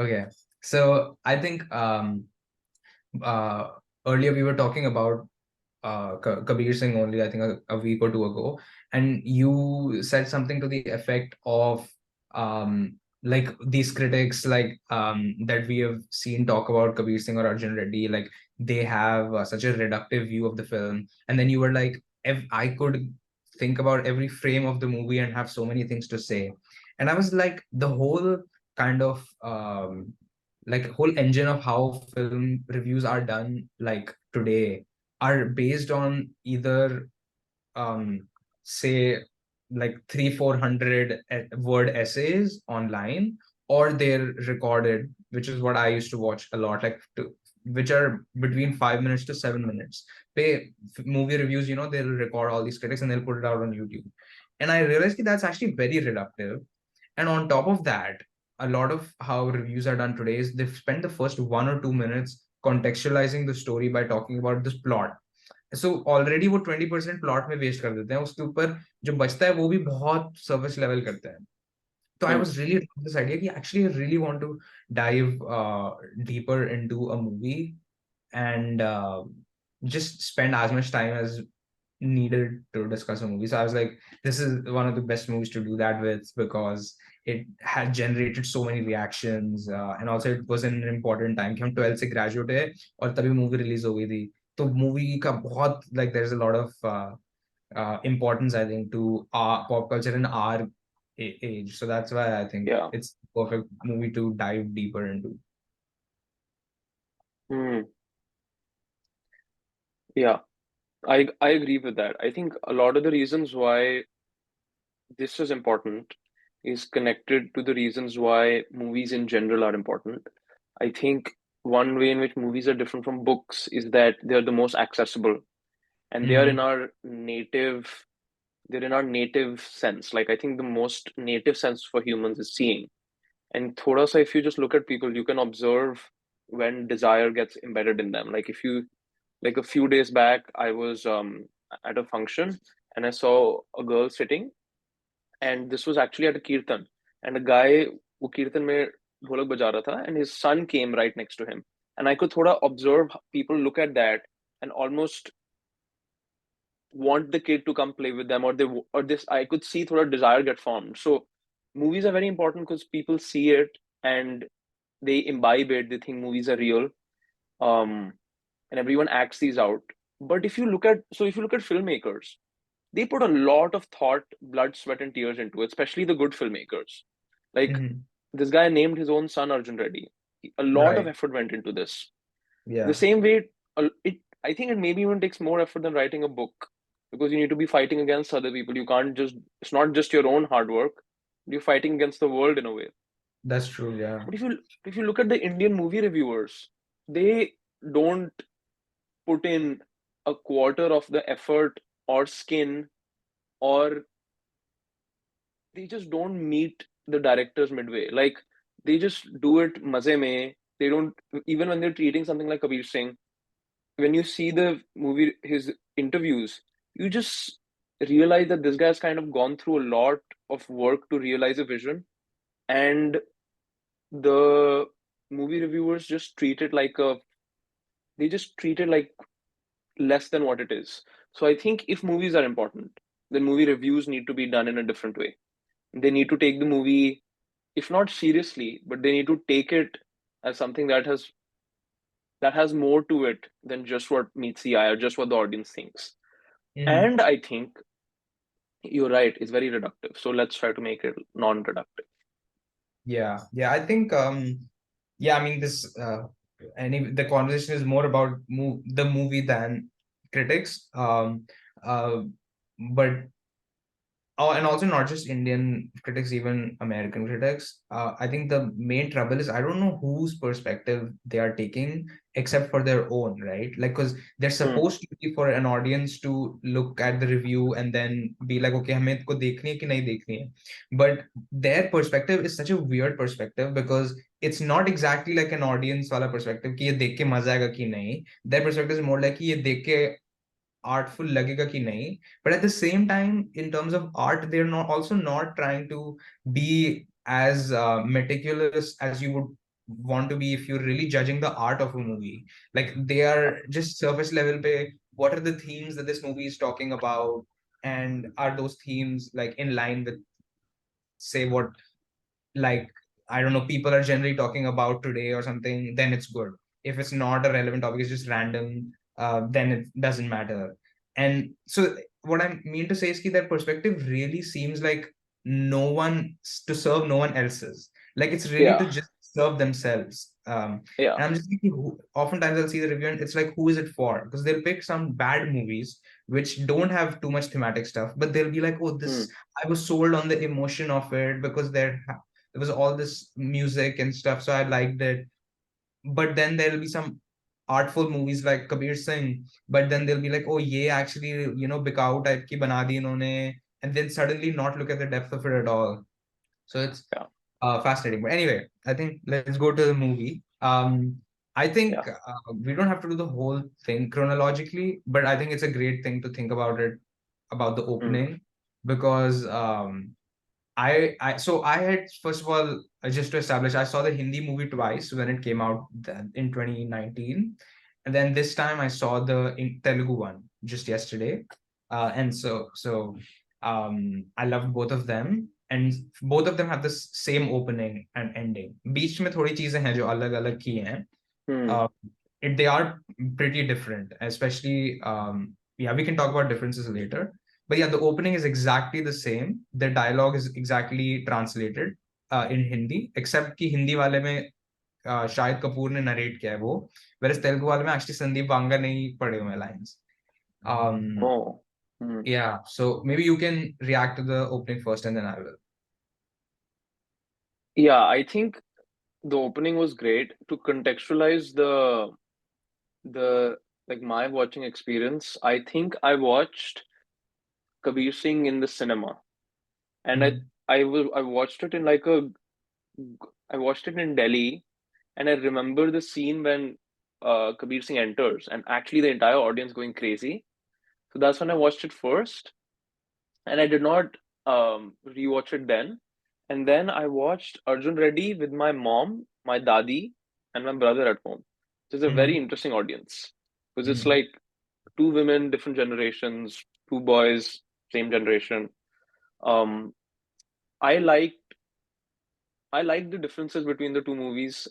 Okay. So I think uh earlier we were talking about Kabir Singh only, I think a week or two ago, and you said something to the effect of like these critics that we have seen talk about Kabir Singh or Arjun Reddy, like they have such a reductive view of the film, and then you were like, if I could think about every frame of the movie and have so many things to say, and I was like, the whole kind of whole engine of how film reviews are done like today are based on either say like 300-400 word essays online, or they're recorded, which is what I used to watch a lot, which are between 5 minutes to 7 minutes. Movie reviews, they'll record all these critics and they'll put it out on YouTube, and I realized that that's actually very reductive. And on top of that, a lot of how reviews are done today is they've spent the first 1 or 2 minutes contextualizing the story by talking about this plot. So already वो 20% plot में waste कर देते हैं, उसके ऊपर जो बचता है वो भी बहुत सर्विस लेवल करते हैं. So I was really this idea कि actually I really want to dive deeper into a movie and just spend as much time as needed to discuss a movie. So I was like, this is one of the best movies to do that with, because it had generated so many reactions, and also it was an important time कि हम 12th से graduate है और तभी movie release हो गई थी. तो movie का बहुत like there's a lot of importance, I think, to pop culture in our age. So that's why I think Yeah. it's the perfect movie to dive deeper into. Yeah, I agree with that. I think a lot of the reasons why this is important is connected to the reasons why movies in general are important. I think one way in which movies are different from books is that they're the most accessible, and they are in Mm-hmm. our native, they're in our native sense. Like I think the most native sense for humans is seeing. And thoda sa, if you just look at people, you can observe when desire gets embedded in them. Like if you, like a few days back, I was at a function and I saw a girl sitting, and this was actually at a kirtan, and a guy wo kirtan mein dholak baja raha tha, and his son came right next to him, and I could thoda observe people look at that and almost want the kid to come play with them, or they or this I could see thoda desire get formed. So movies are very important because people see it and they imbibe it, they think movies are real, um and everyone acts these out. But if you look at filmmakers, they put a lot of thought, blood, sweat, and tears into it, especially the good filmmakers. Like Mm-hmm. this guy named his own son Arjun Reddy. A lot of Right. effort went into this. The Yeah. same way, I think it maybe even takes more effort than writing a book, because you need to be fighting against other people. You can't just, it's not just your own hard work. You're fighting against the world in a way. That's true. Yeah. But if you look at the Indian movie reviewers, they don't put in a quarter of the effort or skin, or they just don't meet the directors midway. Like they just do it maze mein. They don't, even when they're treating something like Kabir Singh, when you see the movie, his interviews, you just realize that this guy's kind of gone through a lot of work to realize a vision, and the movie reviewers just treat it like a, they just treat it like less than what it is. So I think if movies are important, then movie reviews need to be done in a different way. They need to take the movie, if not seriously, but they need to take it as something that has more to it than just what meets the eye or just what the audience thinks. Mm-hmm. And I think you're right, it's very reductive. So let's try to make it non-reductive. Yeah. Yeah. I think yeah, I mean this the conversation is more about the movie than critics. Uh but Oh, and also not just Indian critics, even American critics. I think the main trouble is I don't know whose perspective they are taking except for their own, right? Like, because they're Hmm. supposed to be for an audience to look at the review and then be like, okay, हमें इसको देखनी है कि नहीं देखनी है. But their perspective is such a weird perspective because it's not exactly like an audience वाला perspective कि ये देख के मजा आएगा कि नहीं. Their perspective is more like कि ये देख के artful लगेगा कि नहीं, but at the same time in terms of art they're not also not trying to be as meticulous as you would want to be if you're really judging the art of a movie. Like they are just surface level pe, what are the themes that this movie is talking about, and are those themes like in line with, say, what, like, I don't know, people are generally talking about today or something, then it's good. If it's not a relevant topic, it's just random, then it doesn't matter. And so what I mean to say is that perspective really seems like no one to serve no one else's. Like it's really to Yeah, just serve themselves. yeah. And I'm just thinking, oftentimes I'll see the review and it's like, who is it for? Because they'll pick some bad movies which don't have too much thematic stuff, but they'll be like, oh, Hmm. this, I was sold on the emotion of it because there was all this music and stuff, so I liked it. But then there'll be some artful movies like Kabir Singh, but then they'll be like, oh, yeah, actually, Bikau type ki bana di inhone, and then suddenly not look at the depth of it at all. So it's Yeah, fascinating. But anyway, I think let's go to the movie. I think yeah. we don't have to do the whole thing chronologically, but I think it's a great thing to think about it, about the Hmm. opening, because so I had, first of all, just to establish, I saw the Hindi movie twice when it came out in 2019, and then this time I saw the Telugu one just yesterday, and I loved both of them, and both of them have the same opening and ending. बीच में थोड़ी चीजें हैं जो अलग अलग की हैं. Hmm. Uh, they are pretty different, especially yeah, we can talk about differences later. But yeah, the opening is exactly the same. The dialogue is exactly translated in Hindi, except कि हिंदी वाले में शाहिद कपूर ने नरेट किया है वो, whereas Telugu वाले में actually Sandeep Vanga नहीं पढ़े हुए हैं lines. Um, Oh. Hmm. yeah, so maybe you can react to the opening first, and then I will. Yeah, I think the opening was great to contextualize the like my watching experience. I think I watched Kabir Singh in the cinema, and Mm, I watched it in like a I watched it in Delhi, and I remember the scene when Kabir Singh enters, and actually the entire audience going crazy. So that's when I watched it first, and I did not rewatch it then. And then I watched Arjun Reddy with my mom, my dadi, and my brother at home. It's a very mm, interesting audience because it's mm, like two women, different generations, two boys, same generation. Um, I liked I liked the differences between the two movies.